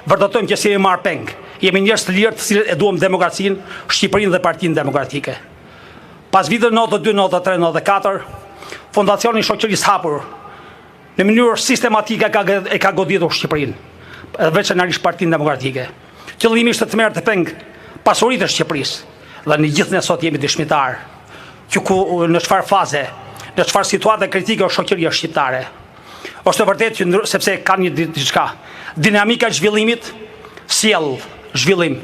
vërtetojmë që si e marr peng. Jemi njerëz të lirë të cilët e duam demokracinë, Shqipërinë dhe Partinë Demokratike. Pas viteve 92, 93, 94, Fondacioni i Shoqërisë Hapur në mënyrë sistematike e ka goditur Shqipërinë, veçanërisht Partinë Demokratike. Qëllimi ishte të merrte peng pasuritë e Shqipërisë dhe në gjithë ne sot jemi dëshmitar që në çfarë faze, në çfarë situate kritike është shoqëria shqiptare. Është vërtet që sepse ka një diçka, dinamika e zhvillimit sjell zhvillim,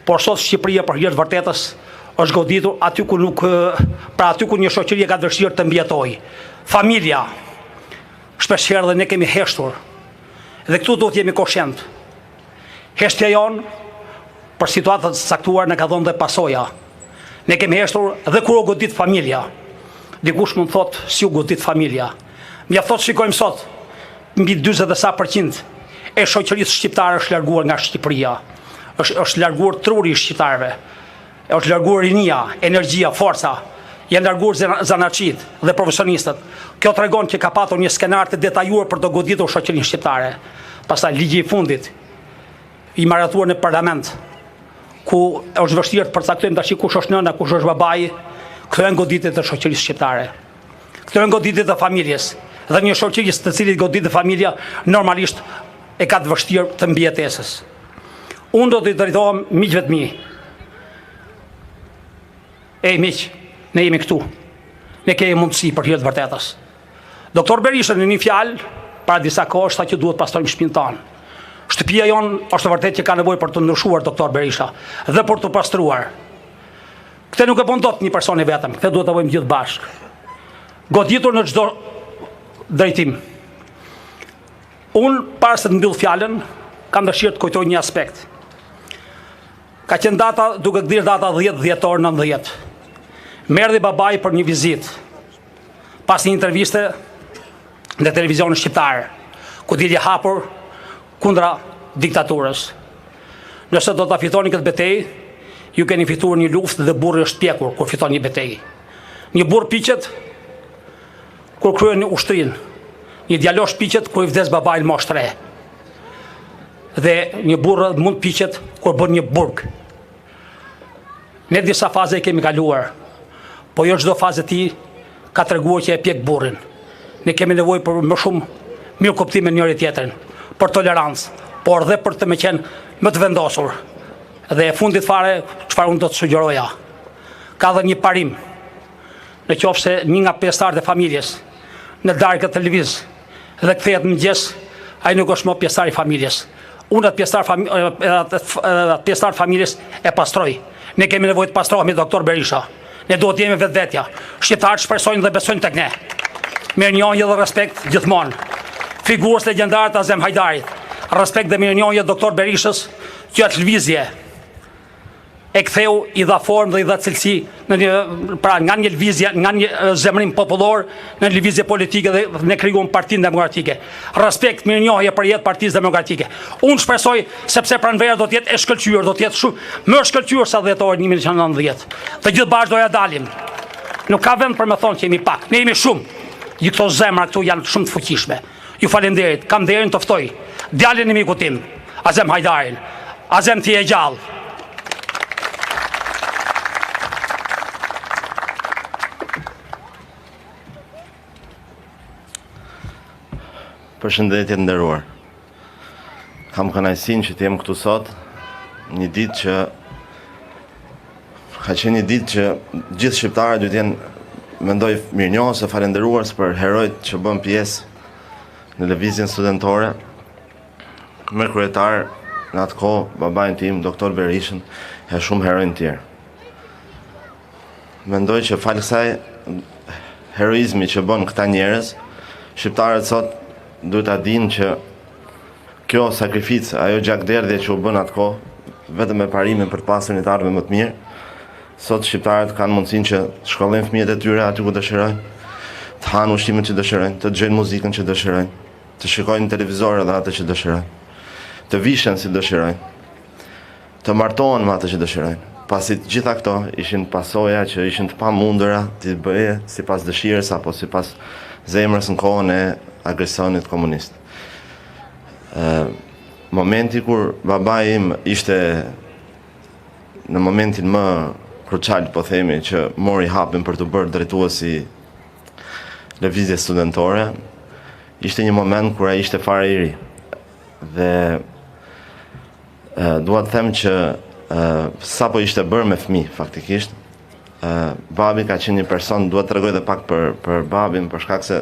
por sot Shqipëria për hir të vërtetës është goditur aty ku aty ku një shoqëri ka dëshirë të mbjetojë. Familja, shpeshherë dhe ne kemi heshtur, dhe këtu duhet jemi koshient. Heshtja jonë për situatat saktuar në ka dhënë dhe pasoja. Ne kemi heshtur dhe kur u godit familja. Dikush mund thotë si u godit familja. Mjafton shikojmë sot, mbi 40% e shoqërisë shqiptare është larguar nga Shqipëria. Është larguar truri i shqiptarëve. Është larguar rinia, energjia, forca. Janë larguar zanaçit dhe profesionistët. Kjo tregon që ka patur një skenar të detajuar për të goditur shoqërinë shqiptare. Pastaj ligji i fundit i maratuar në parlament, ku është vështirë të përcaktojmë tash kush është nëna, kush është babai, këto janë goditjet e shoqërisë shqiptare. Këto janë goditjet e familjes. Dhe një shoqëri të cilit goditet familja normalisht e ka të vështirë të mbijetesës. Unë do të drejtohem miqve të mi. Miq, ne jemi këtu. Ne kemi mundësi për hir të vërtetës. Doktor Berisha në një fjalë para disa kohësh tha që duhet pastrojmë shtëpinë tonë. Shtëpia jonë është vërtet që ka nevojë për të ndryshuar doktor Berisha dhe për të pastruar. Këtë nuk e bën dot një person i vetëm, këtë duhet ta bëjmë gjithë bashkë. Goditur në çdo drejtim. Unë para se të mbyll fjalën, kam dëshirë të kujtoj një aspekt. Ka qenë data, duke dhirë data 10 dhjetor 90. Merdi babai për një vizitë. Pas një interviste në televizionin shqiptar, ku dilje hapur kundra diktaturës. Nëse do ta fitoni këtë betejë, ju keni fituar një luftë dhe burri është pjekur kur fiton një betejë. Një burr piqet kur kryen një ushtrin. Një djalosh piqet kur i vdes babai në moshë 3. Dhe një burr mund piqet kur bën një burg. Ne disa faze i kemi kaluar, po jo çdo fazë ti ka treguar që e pjek burrin. Ne kemi nevojë për më shumë mirëkuptim me njëri tjetrin, për tolerancë, por dhe për të më qenë më të vendosur. Dhe e fundit fare, çfarë unë do të sugjeroja. Ka dhe një parim, në qoftë se një nga pjesëtarët e familjes në darkë televiz dhe kthehet mëngjes, ai nuk është më pjesëtar i familjes. Unë atë pjesëtar familjes e pastroj. Ne kemi nevojë të pastrohemi, doktor Berisha. Ne duhet të jemi vetvetja. Shqiptarët shpresojnë dhe besojnë tek ne. Mirënjohje dhe respekt gjithmonë. Figurës legjendare të Azem Hajdarit. Respekt dhe mirënjohje doktor Berishës, që atë lëvizje e ktheu i dha formë dhe i dha cilësi nga një lëvizje, nga një zemrim popullor në lëvizje politike dhe ne krijuam Partinë Demokratike. Respekt, mirënjohje për jetë Partisë Demokratike. Unë shpresoj sepse pranvera do të jetë e shkëlqyer, do të jetë shumë më shkëlqyer sa dhjetori 1990. Të gjithë bashkë do ja dalim. Nuk ka vend për me thonë që jemi pak, ne jemi shumë. Gjithë këto zemra këtu janë shumë të fuqishme. Ju falenderit, kam nderin të ftoj djalin e miku tim, Azem Hajdarin. Azem, ti je gjallë. Përshëndetje të nderuar. Kam kënaqësinë që të jem këtu sot, një ditë që ka qenë një ditë që gjithë shqiptarët duhet jenë mendoj mirënjohës e falendëruar për herojt që bën pjesë në lëvizjen studentore. Me kryetar në atë kohë babain tim, doktor Berishën, e shumë herojnë tjerë. Mendoj që falë kësaj heroizmi që bën këta njerëz, shqiptarët sot duhet ta dinë që kjo sakrificë, ajo gjakderdhje që u bën atë kohë, vetëm me parimin për të pasur një ardhmë më të mirë, sot shqiptarët kanë mundësinë që të shkollojnë fëmijët e tyre aty ku dëshirojnë, të hanë ushqimin që dëshirojnë, të dëgjojnë muzikën që dëshirojnë, të shikojnë televizor edhe atë që dëshirojnë, të vishen si dëshirojnë, të martohen me atë që dëshirojnë. Pasi të gjitha këto ishin pasoja që ishin të pamundura të bëje sipas dëshirës apo sipas zemrës në kohën e agresionit komunist. momenti kur babai im ishte në momentin më krucial, po themi, që mori hapin për të bërë drejtuesi lëvizje studentore, ishte një moment kur ai ishte fare i ri. Dhe dua të them që sapo ishte bërë me fëmijë faktikisht, babi ka qenë një person, dua të tregoj edhe pak për babin, për shkak se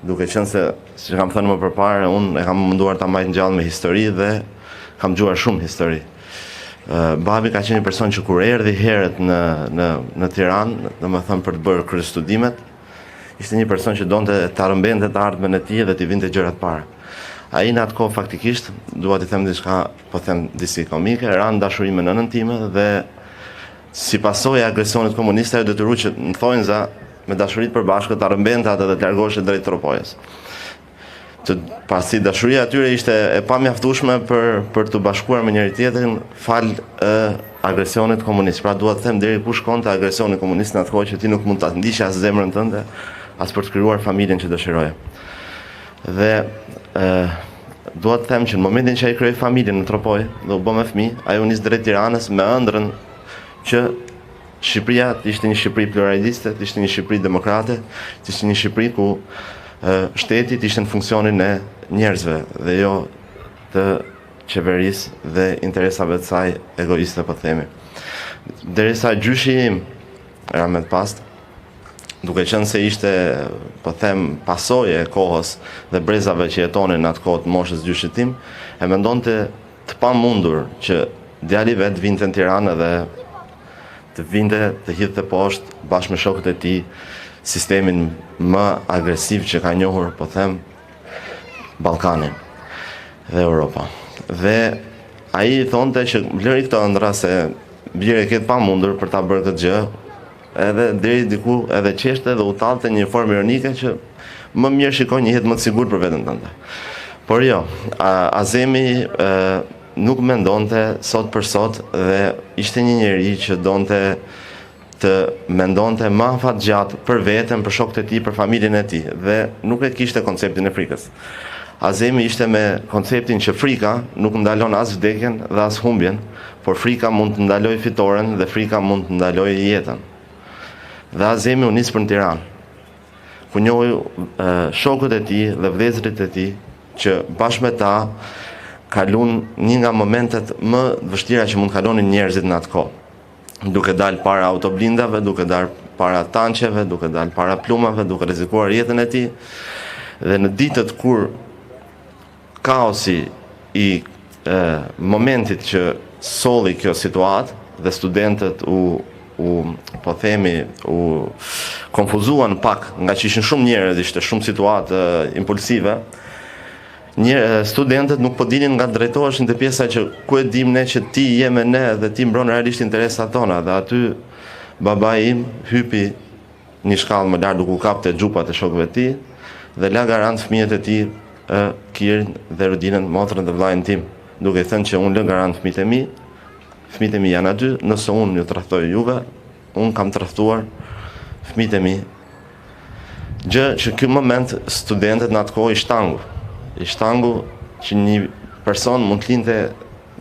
duke qenë se, si kam thënë më përpara, unë e kam munduar ta mbaj ngjallë me histori dhe kam dëgjuar shumë histori. Babi ka qenë një person që kur erdhi herët në Tiranë, domethënë për të bërë kryestudimet, ishte një person që donte ta rëmbente të ardhmen e tij dhe t'i vinte gjërat para. Ai në atë kohë faktikisht, dua t'i them diçka, po them disi komike, ran dashuri me nënën time dhe si pasojë e agresionit komunist ajo detyru që në thonjza me dashurit përbashkët ta rëmbente atë dhe të largohej drejt tropojës. Pasi dashuria atyre ishte e pamjaftueshme për të bashkuar me njëri tjetrin fal agresionit komunist. Pra dua të them deri ku shkonte agresioni komunist në atë kohë që ti nuk mund ta ndiqe as zemrën tënde, as për të krijuar familjen që dëshiroje. Dhe dua të them që në momentin që ai krijoi familjen në Tropoj dhe u bë me fëmijë, ai u nis drejt Tiranës me ëndrrën që Shqipëria ishte një Shqipëri pluraliste, ishte një Shqipëri demokrate, ishte një Shqipëri ku shteti ishte në funksionin e njerëzve dhe jo të qeverisë dhe interesave të saj egoiste, po themi. Derisa gjyshi im Rahmet Past, duke qenë se ishte, po them, pasojë e kohës dhe brezave që jetonin në atë kohë të moshës gjyshit tim, e mendonte të pamundur që djali vet vinte në Tiranë dhe të vinte të hidhte poshtë bashkë me shokët e tij sistemin më agresiv që ka njohur, po them, Ballkani dhe Europa. Dhe ai thonte që lëri këto ëndra se bjerë ketë pamundur për ta bërë këtë gjë, edhe deri diku edhe qeshte dhe u tallte një formë ironike që më mirë shikoj një jetë më të sigurt për veten tënde. Por jo, Azemi nuk mendonte sot për sot dhe ishte një njeri që donte të mendonte më afatgjatë për veten, për shokët e tij, për familjen e tij dhe nuk e kishte konceptin e frikës. Azemi ishte me konceptin që frika nuk ndalon as vdekjen dhe as humbjen, por frika mund të ndalojë fitoren dhe frika mund të ndalojë jetën. Dhe Azemi u nis për në Tiranë, ku njohoi shokët e tij dhe vëllezërit e tij që bashkë me ta kalon një nga momentet më të vështira që mund kalonin njerëzit në atë kohë. Duke dalë para autoblindave, duke dalë para tanqeve, duke dalë para plumave, duke rrezikuar jetën e tij. Dhe në ditët kur kaosi i momentit që solli kjo situatë dhe studentët po themi u konfuzuan pak nga që ishin shumë njerëz, ishte shumë situatë impulsive. Studentët nuk po dinin nga drejtoheshin te pjesa që ku e dim ne që ti je me ne dhe ti mbron realisht interesat tona, dhe aty babai im hypi një shkallë më lart duke u kapte xhupat e shokëve të tij dhe la garant fëmijët e tij, Kirin dhe Rudinën, motrën dhe vllajën tim, duke thënë që unë lë garant fëmijët e mi janë aty, nëse unë ju tradhtoj juve, unë kam tradhtuar fëmijët e mi. Gjë që ky moment studentët në atë kohë i shtangu që një person mund të linte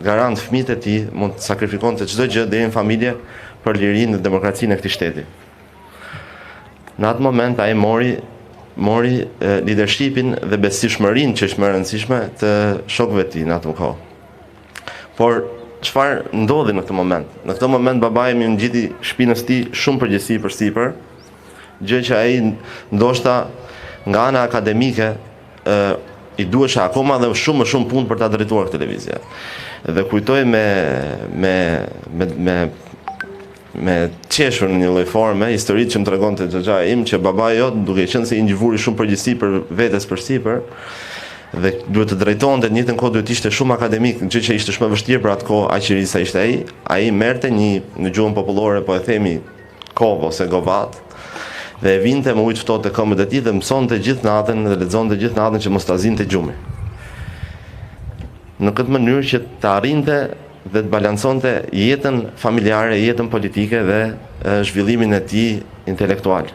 garant fëmijët e tij, mund të sakrifikonte çdo gjë deri në familje për lirinë dhe demokracinë e këtij shteti. Në atë moment ai mori leadershipin dhe besimshmërinë që është më e rëndësishme të shokëve të tij në atë kohë. Por çfarë ndodhi në këtë moment? Në këtë moment babai më ngjiti shpinës së tij shumë përgjegjësi përsipër, gjë që ai ndoshta nga ana akademike i duhesha akoma dhe shumë më shumë punë për ta drejtuar këtë lëvizje. Dhe kujtoj me qeshur në një lloj forme historitë që më tregonte xhaxha im që babai jot, duke qenë se i ngjvuri shumë përgjegjësi për vetes përsipër dhe duhet të drejtonte në njëjtën kohë duhet ishte shumë akademik, gjë që ishte shumë e vështirë për atë kohë aq i ri sa ishte ai merrte në gjuhën popullore, po e themi kovë ose govat, dhe e vinte me ujë të ftohtë të këmbët e tij dhe mësonte gjithë natën dhe lexonte gjithë natën që mos ta zinte gjumi. Në këtë mënyrë që të arrinte dhe të balanconte jetën familjare, jetën politike dhe zhvillimin e tij intelektual.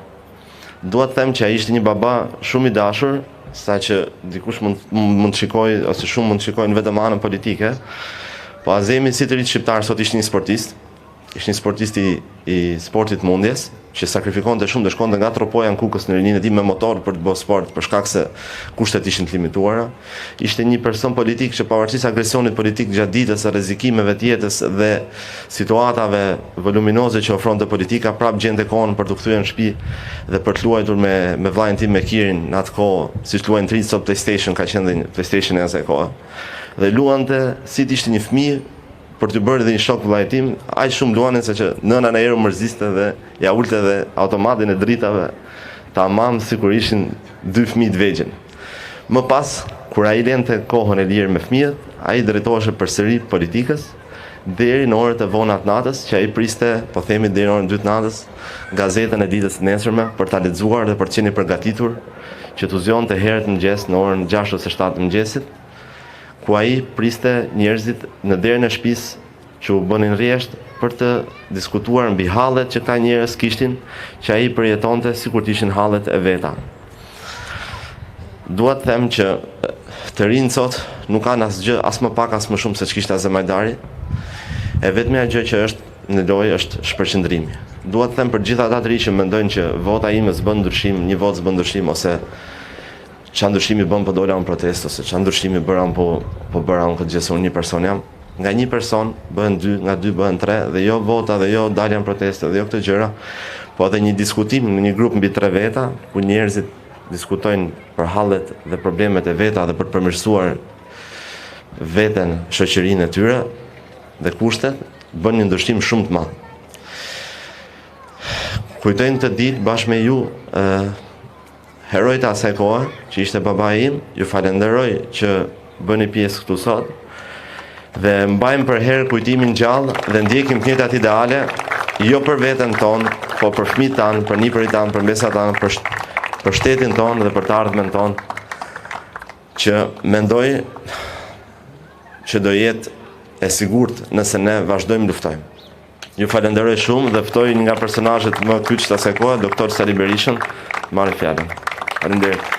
Dua të them që ai ishte një baba shumë i dashur sa që dikush mund të shikojë ose shumë mund të shikojnë vetëm anën politike, po Azemi si të ri shqiptar sot ishte një sportist, ishte një sportist i sportit mundjes, që sakrifikonte shumë dhe shkonte nga tropoja në Kukës në rinin e tij me motor për të bërë sport, për shkak se kushtet ishin të limituara. Ishte një person politik që pavarësisht agresionit politik gjatë ditës, së rrezikimeve të jetës dhe situatave voluminoze që ofronte politika, prap gjente kohën për të kthyer në shtëpi dhe për të luajtur me vllajën tim me Kirin në atë kohë, siç luajnë tritë sot PlayStation, ka qenë dhe PlayStation e asaj kohe. Dhe luante si të ishte një fëmijë për të bërë dhe një shok vllajt tim, aq shumë luanin se që nëna në erë mërziste dhe ja ulte dhe automatin e dritave tamam sikur ishin dy fëmijë të vegjël. Më pas, kur ai lente kohën e lirë me fëmijët, ai drejtohej përsëri politikës deri në orët e vona të natës, që ai priste, po themi deri në orën 2 të natës, gazetën e ditës së nesërme për ta lexuar dhe për të qenë i përgatitur që t'u zgjonte herët në mëngjes në orën 6 ose 7 të mëngjesit, ku ai priste njerëzit në derën e shtëpisë që u bënin rresht për të diskutuar mbi hallet që këta njerëz kishin, që ai përjetonte sikur të ishin hallet e veta. Dua të them që të rinjt sot nuk kanë asgjë, as më pak as më shumë se ç'kishte Azem Hajdari. E vetmja gjë që është në lojë është shpërqendrimi. Dua të them për gjithë ata të rinj që mendojnë që vota ime s'bën ndryshim, një votë s'bën ndryshim, ose ç'a ndryshimi bën po dola në protestë, ose ç'a ndryshimi bëra po bëra unë këtë gjë se unë një person jam. Nga një person bëhen 2, nga 2 bëhen 3, dhe jo vota, dhe jo dalja në proteste, dhe jo këtë gjëra, po edhe një diskutim në një grup mbi 3 veta, ku njerëzit diskutojnë për hallet dhe problemet e veta dhe për të përmirësuar veten, shoqërinë e tyre dhe kushtet, bën një ndryshim shumë të madh. Kujtojnë të ditë bashkë me ju herojt e asaj kohe, që ishte babai im, ju falenderoj që bëni pjesë këtu sot, dhe mbajmë për herë kujtimin gjallë dhe ndjekim të njëjtat ideale, jo për veten tonë, po për fëmijët tanë, për nipërit tanë, për mbesat tanë, për shtetin tonë dhe për të ardhmen tonë, që mendoj që do jetë e sigurt nëse ne vazhdojmë luftojmë. Ju falenderoj shumë dhe ftoj një nga personazhet më kyç të asaj kohe, doktor Sali Berishën, marrë fjalën. Faleminderit.